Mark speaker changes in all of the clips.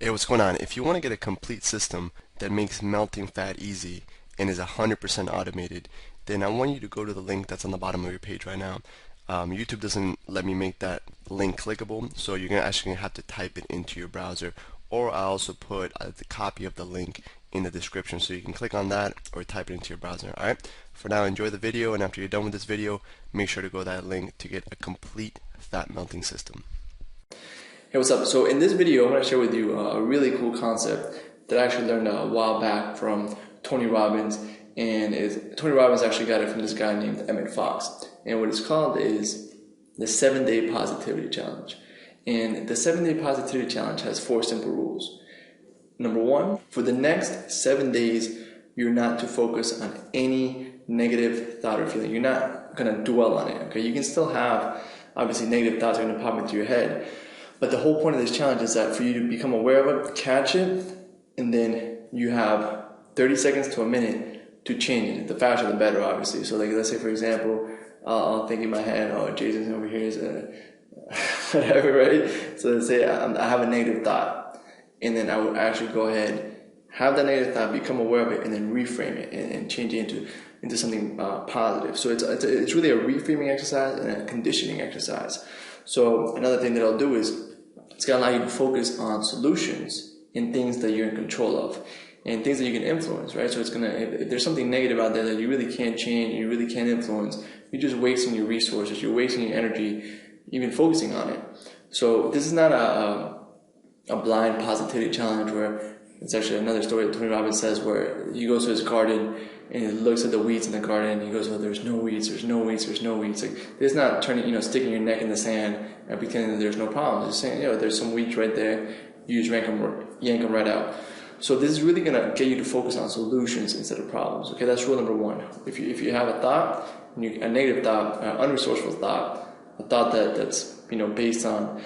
Speaker 1: Hey, what's going on? If you want to get a complete system that makes melting fat easy and is 100% automated, then I want you to go to the link that's on the bottom of your page right now. YouTube doesn't let me make that link clickable, so you're actually gonna have to type it into your browser, or I also put the copy of the link in the description, so you can click on that or type it into your browser. All right. For now, enjoy the video, and after you're done with this video, make sure to go to that link to get a complete fat melting system.
Speaker 2: Hey, what's up? So in this video, I'm going to share with you a really cool concept that I actually learned a while back from Tony Robbins, and Tony Robbins actually got it from this guy named Emmett Fox. And what it's called is the 7-Day Positivity Challenge. And the 7-Day Positivity Challenge has 4 simple rules. Number 1, for the next 7 days, you're not to focus on any negative thought or feeling. You're not going to dwell on it. Okay, you can still have, obviously, negative thoughts are going to pop into your head. But the whole point of this challenge is that for you to become aware of it, catch it, and then you have 30 seconds to a minute to change it. The faster the better, obviously. So like, let's say, for example, I'll think in my head, oh, Jason's over here is whatever, right? So let's say I have a negative thought, and then I would actually go ahead, have that negative thought, become aware of it, and then reframe it and change it into something positive. So it's really a reframing exercise and a conditioning exercise. So another thing that I'll do is it's going to allow you to focus on solutions in things that you're in control of and things that you can influence, right? So it's going to, if there's something negative out there that you really can't change, you really can't influence, you're just wasting your resources, you're wasting your energy, even focusing on it. So this is not a blind positivity challenge where it's actually another story that Tony Robbins says where he goes to his garden and he looks at the weeds in the garden and he goes, oh, there's no weeds, there's no weeds, there's no weeds. Like, it's not turning, sticking your neck in the sand and pretending that there's no problems. It's saying, there's some weeds right there. You just yank them right out. So this is really going to get you to focus on solutions instead of problems. Okay, that's rule number 1. If you have a thought, a negative thought, an unresourceful thought, a thought that's based on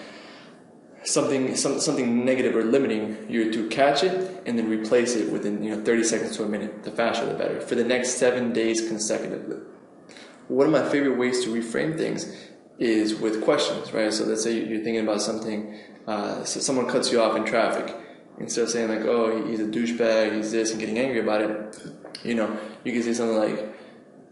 Speaker 2: something negative or limiting, you're to catch it and then replace it within 30 seconds to a minute. The faster the better, for the next 7 days consecutively. One of my favorite ways to reframe things is with questions, right? So let's say you're thinking about something, so someone cuts you off in traffic. Instead of saying like, oh, he's a douchebag, he's this, and getting angry about it, you can say something like,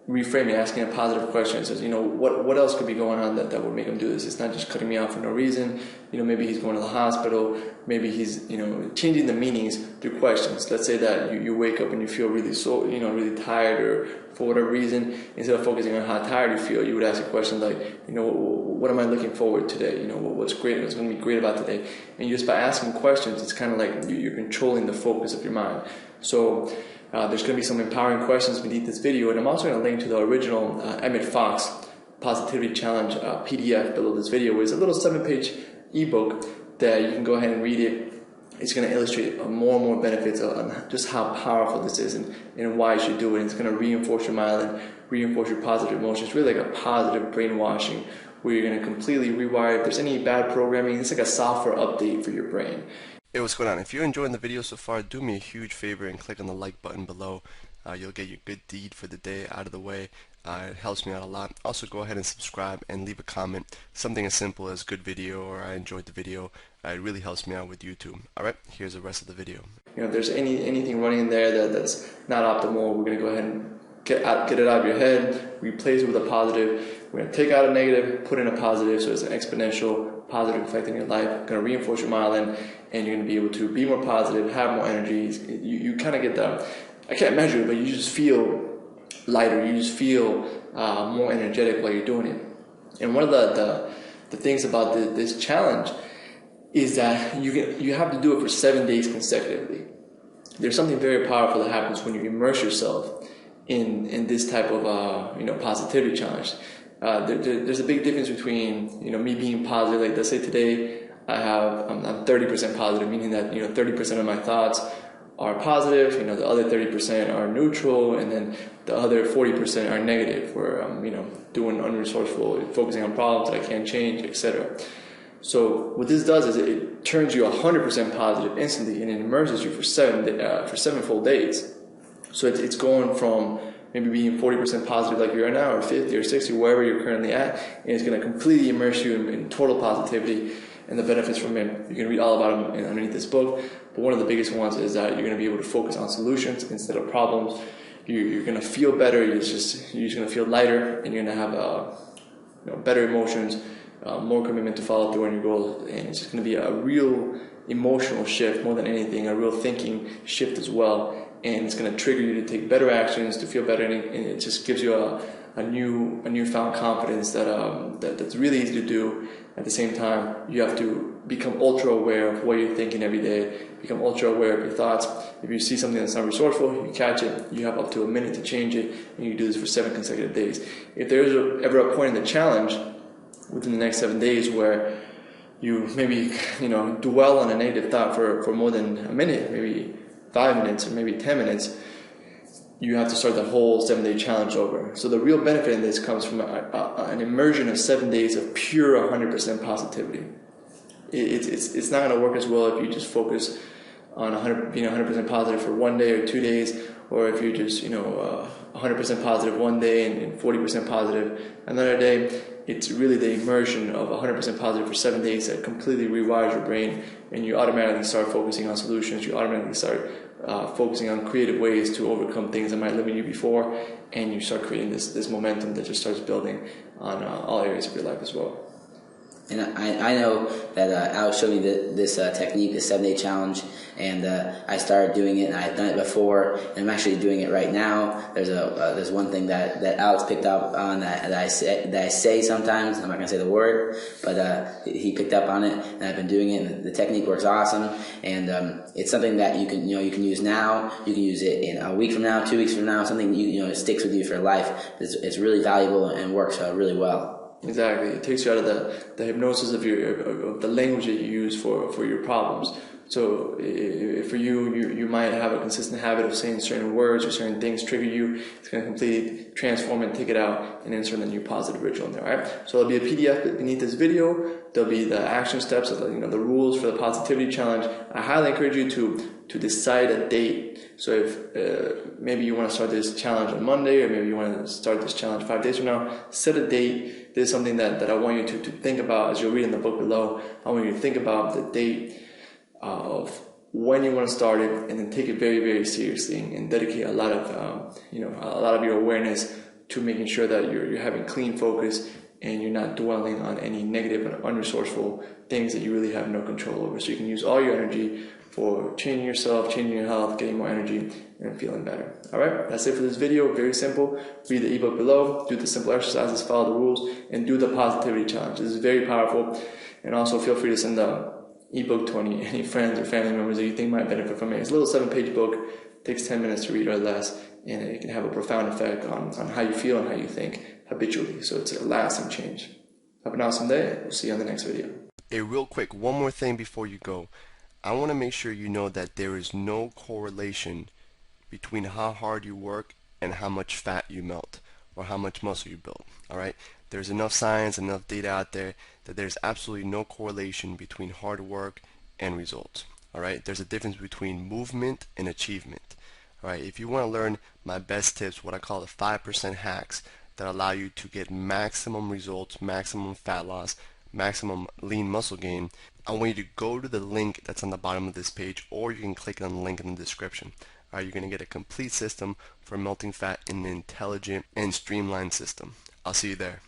Speaker 2: reframing, asking a positive question. It says, what else could be going on that would make him do this? It's not just cutting me off for no reason. Maybe he's going to the hospital. Maybe he's, changing the meanings through questions. Let's say that you wake up and you feel really really tired, or for whatever reason, instead of focusing on how tired you feel, you would ask a question like, what am I looking forward to today? What's great? What's going to be great about today? And just by asking questions, it's kind of like you're controlling the focus of your mind. So there's going to be some empowering questions beneath this video, and I'm also going to link to the original Emmett Fox Positivity Challenge PDF below this video. It's a little 7-page ebook that you can go ahead and read it. It's going to illustrate more and more benefits on just how powerful this is and why you should do it. It's going to reinforce your myelin, reinforce your positive emotions. It's really like a positive brainwashing where you're going to completely rewire. If there's any bad programming, it's like a software update for your brain.
Speaker 1: Hey, what's going on? If you're enjoying the video so far, do me a huge favor and click on the like button below. You'll get your good deed for the day out of the way. It helps me out a lot. Also, go ahead and subscribe and leave a comment. Something as simple as good video or I enjoyed the video. It really helps me out with YouTube. Alright, here's the rest of the video.
Speaker 2: If there's anything running in there that's not optimal, we're going to go ahead and get it out of your head, replace it with a positive. We're going to take out a negative, put in a positive, so it's an exponential positive effect in your life. Going to reinforce your myelin, and you're going to be able to be more positive, have more energy. You kind of get the, I can't measure it, but you just feel lighter. You just feel more energetic while you're doing it. And one of the things about this challenge is that you have to do it for 7 days consecutively. There's something very powerful that happens when you immerse yourself in this type of positivity challenge. There's a big difference between me being positive. Like, let's say today I'm 30% positive, meaning that 30% of my thoughts are positive, the other 30% are neutral, and then the other 40% are negative, where I'm doing unresourceful, focusing on problems that I can't change, etc. So what this does is it turns you 100% positive instantly, and it immerses you for 7 full days. So it's going from maybe being 40% positive like you are now, or 50 or 60, wherever you're currently at, and it's going to completely immerse you in total positivity. and the benefits from it. You can read all about them underneath this book, but one of the biggest ones is that you're going to be able to focus on solutions instead of problems. You're going to feel better. You're just going to feel lighter, and you're going to have better emotions, more commitment to follow through on your goals, and it's just going to be a real emotional shift more than anything, a real thinking shift as well, and it's going to trigger you to take better actions, to feel better, and it just gives you a newfound confidence that's really easy to do. At the same time, you have to become ultra aware of what you're thinking every day, become ultra aware of your thoughts. If you see something that's not resourceful, you catch it, you have up to a minute to change it, and you do this for 7 consecutive days. If there's ever a point in the challenge within the next 7 days where you maybe dwell on a negative thought for more than a minute, maybe 5 minutes or maybe 10 minutes, you have to start that whole 7-day challenge over. So the real benefit in this comes from an immersion of 7 days of pure 100% positivity. It's not going to work as well if you just focus on being 100% positive for 1 day or 2 days, or if you're just 100% positive 1 day and 40% positive another day. It's really the immersion of 100% positive for 7 days that completely rewires your brain, and you automatically start focusing on solutions. You automatically start focusing on creative ways to overcome things that might limit you before, and you start creating this momentum that just starts building on all areas of your life as well.
Speaker 3: And I know that Alex showed me this technique, the 7-day challenge, and I started doing it, and I've done it before, and I'm actually doing it right now. There's one thing that Alex picked up on that I say sometimes. I'm not gonna say the word, but he picked up on it, and I've been doing it. And the technique works awesome, and it's something that you can use now. You can use it in a week from now, 2 weeks from now. Something it sticks with you for life. It's really valuable and works really well.
Speaker 2: Exactly. It takes you out of the hypnosis of the language that you use for your problems. So for you might have a consistent habit of saying certain words or certain things trigger you. It's going to completely transform and take it out and insert a new positive ritual in there. All right. So there'll be a PDF beneath this video. There'll be the action steps of the rules for the positivity challenge. I highly encourage you to decide a date. So if maybe you want to start this challenge on Monday, or maybe you want to start this challenge 5 days from now, set a date. This is something that I want you to think about as you'll read in the book below. I want you to think about the date of when you want to start it, and then take it very, very seriously, and dedicate a lot of your awareness to making sure that you're having clean focus, and you're not dwelling on any negative and unresourceful things that you really have no control over. So you can use all your energy for changing yourself, changing your health, getting more energy, and feeling better. Alright, that's it for this video. Very simple. Read the ebook below, do the simple exercises, follow the rules, and do the positivity challenge. This is very powerful. And also feel free to send the ebook to any friends or family members that you think might benefit from it. It's a little 7-page book. It takes 10 minutes to read or less, and it can have a profound effect on how you feel and how you think habitually. So it's a lasting change. Have an awesome day. We'll see you on the next video.
Speaker 1: Hey, real quick, one more thing before you go. I want to make sure you know that there is no correlation between how hard you work and how much fat you melt, or how much muscle you build. Alright? There's enough science, enough data out there that there's absolutely no correlation between hard work and results. Alright? There's a difference between movement and achievement. Alright? If you want to learn my best tips, what I call the 5% hacks that allow you to get maximum results, maximum fat loss, maximum lean muscle gain, I want you to go to the link that's on the bottom of this page, or you can click on the link in the description. Alright, you're going to get a complete system for melting fat in an intelligent and streamlined system. I'll see you there.